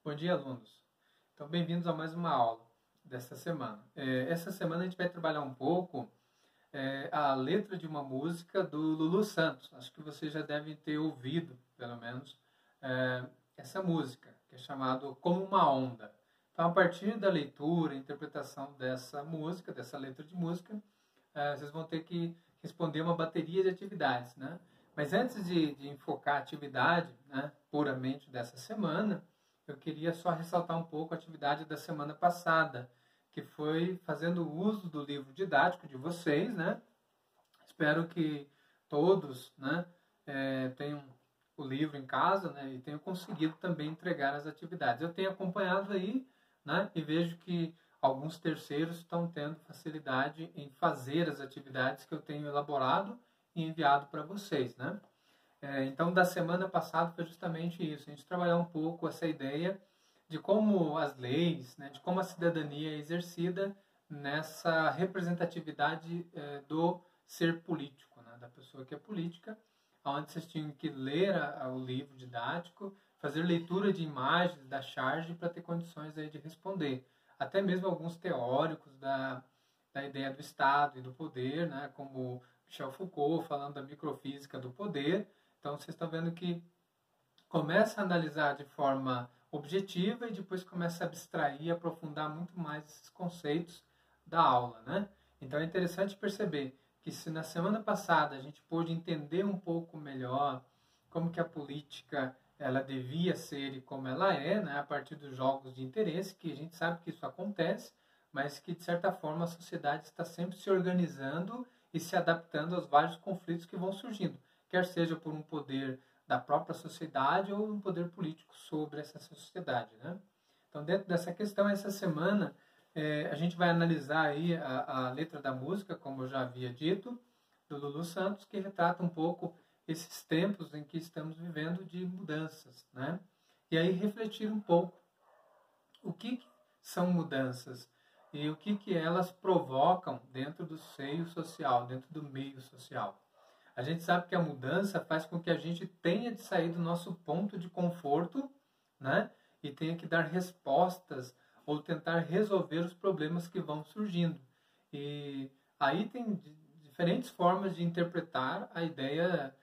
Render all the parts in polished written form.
Bom dia, alunos. Então, bem-vindos a mais uma aula desta semana. Essa semana a gente vai trabalhar um pouco a letra de uma música do Lulu Santos. Acho que vocês já devem ter ouvido, pelo menos, essa música, que é chamada Como uma Onda. Então, a partir da leitura e interpretação dessa música, dessa letra de música, vocês vão ter que responder uma bateria de atividades, né? Mas antes de enfocar a atividade, né, puramente dessa semana, eu queria só ressaltar um pouco a atividade da semana passada, que foi fazendo uso do livro didático de vocês, né? Espero que todos, né, tenham o livro em casa, né, e tenham conseguido também entregar as atividades. Eu tenho acompanhado aí, né, e vejo que alguns terceiros estão tendo facilidade em fazer as atividades que eu tenho elaborado e enviado para vocês, né? Então, da semana passada foi justamente isso. A gente trabalhou um pouco essa ideia de como as leis, né, de como a cidadania é exercida nessa representatividade do ser político, né, da pessoa que é política, onde vocês tinham que ler o livro didático, fazer leitura de imagens da charge para ter condições aí de responder. Até mesmo alguns teóricos da ideia do Estado e do poder, né, como Michel Foucault falando da microfísica do poder. Então, vocês estão vendo que começa a analisar de forma objetiva e depois começa a abstrair e aprofundar muito mais esses conceitos da aula, né? Então, é interessante perceber que se na semana passada a gente pôde entender um pouco melhor como que a política ela devia ser e como ela é, né, a partir dos jogos de interesse, que a gente sabe que isso acontece, mas que, de certa forma, a sociedade está sempre se organizando e se adaptando aos vários conflitos que vão surgindo, quer seja por um poder da própria sociedade ou um poder político sobre essa sociedade, né? Então, dentro dessa questão, essa semana, a gente vai analisar aí a letra da música, como eu já havia dito, do Lulu Santos, que retrata um pouco esses tempos em que estamos vivendo de mudanças, né? E aí refletir um pouco o que são mudanças e o que elas provocam dentro do seio social, dentro do meio social. A gente sabe que a mudança faz com que a gente tenha de sair do nosso ponto de conforto, né? E tenha que dar respostas ou tentar resolver os problemas que vão surgindo. E aí tem diferentes formas de interpretar a ideia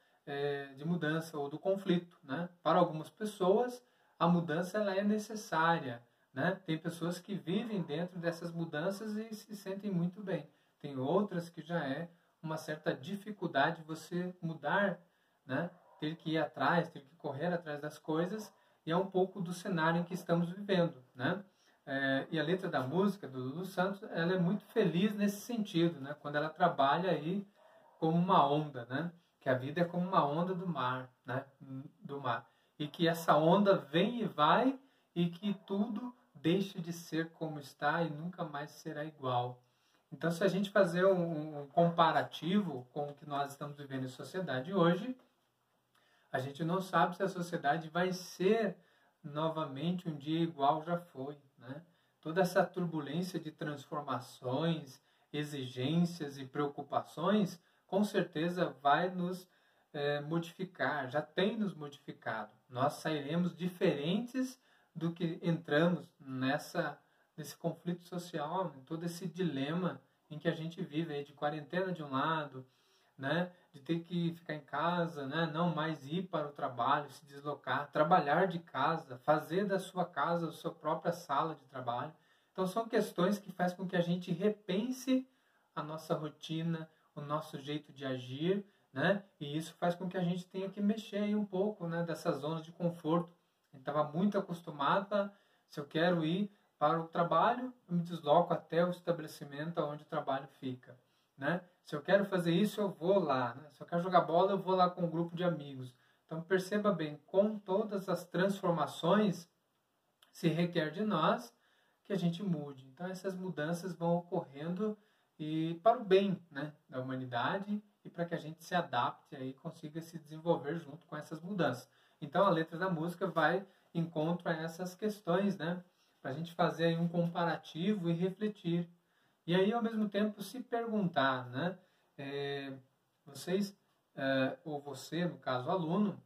de mudança ou do conflito, né? Para algumas pessoas, a mudança ela é necessária, né? Tem pessoas que vivem dentro dessas mudanças e se sentem muito bem. Tem outras que já é uma certa dificuldade de você mudar, né? Ter que ir atrás, ter que correr atrás das coisas, e é um pouco do cenário em que estamos vivendo, né? E a letra da música do Lulu Santos, ela é muito feliz nesse sentido, né? Quando ela trabalha aí como uma onda, né? Que a vida é como uma onda do mar, né? Do mar. E que essa onda vem e vai e que tudo deixa de ser como está e nunca mais será igual. Então, se a gente fazer um comparativo com o que nós estamos vivendo em sociedade hoje, a gente não sabe se a sociedade vai ser novamente um dia igual já foi, né? Toda essa turbulência de transformações, exigências e preocupações, com certeza vai nos modificar, já tem nos modificado. Nós sairemos diferentes do que entramos nesse conflito social, em todo esse dilema em que a gente vive aí, de quarentena de um lado, né, de ter que ficar em casa, né, não mais ir para o trabalho, se deslocar, trabalhar de casa, fazer da sua casa a sua própria sala de trabalho. Então são questões que fazem com que a gente repense a nossa rotina, o nosso jeito de agir, né, e isso faz com que a gente tenha que mexer aí um pouco, né, dessas zonas de conforto. A gente estava muito acostumado se eu quero ir para o trabalho, eu me desloco até o estabelecimento onde o trabalho fica, né? Se eu quero fazer isso, eu vou lá, né? Se eu quero jogar bola, eu vou lá com um grupo de amigos. Então, perceba bem, com todas as transformações, se requer de nós que a gente mude. Então, essas mudanças vão ocorrendo e para o bem, né, da humanidade e para que a gente se adapte e consiga se desenvolver junto com essas mudanças. Então, a letra da música vai encontro a essas questões, né, para a gente fazer aí um comparativo e refletir. E aí, ao mesmo tempo, se perguntar, né, vocês, ou você, no caso, aluno,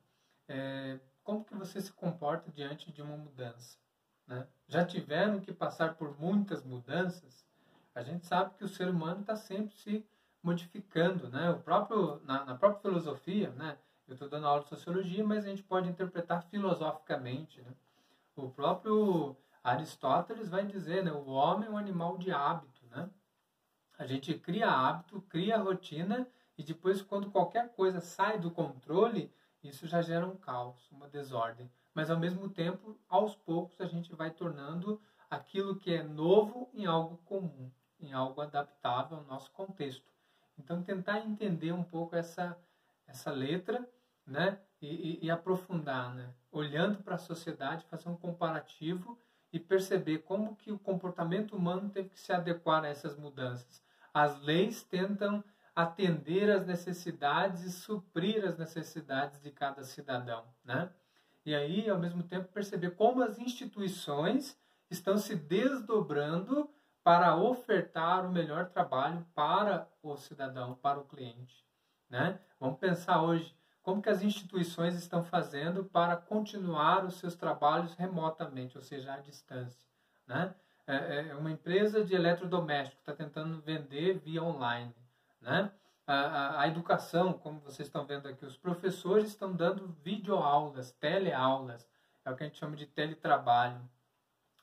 como que você se comporta diante de uma mudança? né, já tiveram que passar por muitas mudanças, a gente sabe que o ser humano está sempre se modificando, né? Na própria filosofia, né? Eu estou dando aula de sociologia, mas a gente pode interpretar filosoficamente, né? O próprio Aristóteles vai dizer, né? O homem é um animal de hábito, né? A gente cria hábito, cria rotina e depois, quando qualquer coisa sai do controle, isso já gera um caos, uma desordem. Mas, ao mesmo tempo, aos poucos, a gente vai tornando aquilo que é novo em algo comum, em algo adaptável ao nosso contexto. Então, tentar entender um pouco essa letra, né? E aprofundar, né? Olhando para a sociedade, fazer um comparativo e perceber como que o comportamento humano teve que se adequar a essas mudanças. As leis tentam atender às necessidades e suprir as necessidades de cada cidadão, né? E aí, ao mesmo tempo, perceber como as instituições estão se desdobrando para ofertar o melhor trabalho para o cidadão, para o cliente, né? Vamos pensar hoje como que as instituições estão fazendo para continuar os seus trabalhos remotamente, ou seja, à distância, né? Uma empresa de eletrodoméstico está tentando vender via online, né? A educação, como vocês estão vendo aqui, os professores estão dando videoaulas, teleaulas, é o que a gente chama de teletrabalho.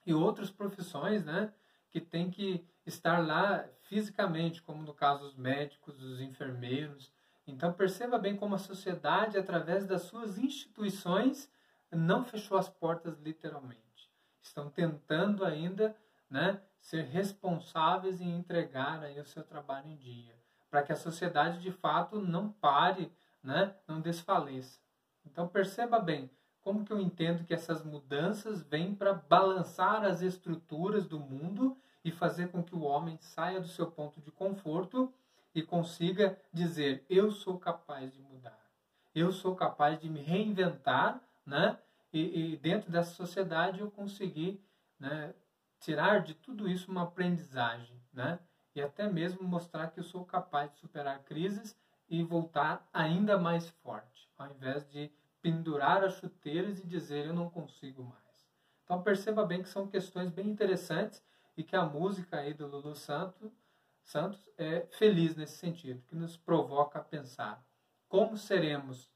E outras profissões, né, que tem que estar lá fisicamente, como no caso dos médicos, dos enfermeiros. Então perceba bem como a sociedade, através das suas instituições, não fechou as portas literalmente. Estão tentando ainda, né, ser responsáveis em entregar aí o seu trabalho em dia, para que a sociedade de fato não pare, né, não desfaleça. Então perceba bem como que eu entendo que essas mudanças vêm para balançar as estruturas do mundo e fazer com que o homem saia do seu ponto de conforto e consiga dizer: eu sou capaz de mudar, eu sou capaz de me reinventar, né? E dentro dessa sociedade eu conseguir, né, tirar de tudo isso uma aprendizagem, né? E até mesmo mostrar que eu sou capaz de superar crises e voltar ainda mais forte, ao invés de pendurar as chuteiras e dizer: eu não consigo mais. Então perceba bem que são questões bem interessantes e que a música aí do Lulu Santos é feliz nesse sentido, que nos provoca a pensar como seremos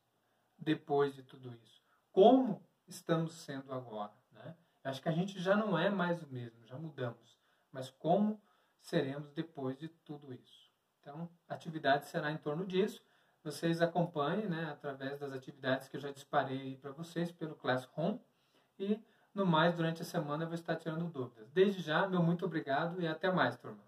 depois de tudo isso, como estamos sendo agora, né? Acho que a gente já não é mais o mesmo, já mudamos, mas como seremos depois de tudo isso? Então, a atividade será em torno disso. Vocês acompanhem, né, através das atividades que eu já disparei para vocês pelo Classroom. E, no mais, durante a semana eu vou estar tirando dúvidas. Desde já, meu muito obrigado e até mais, turma.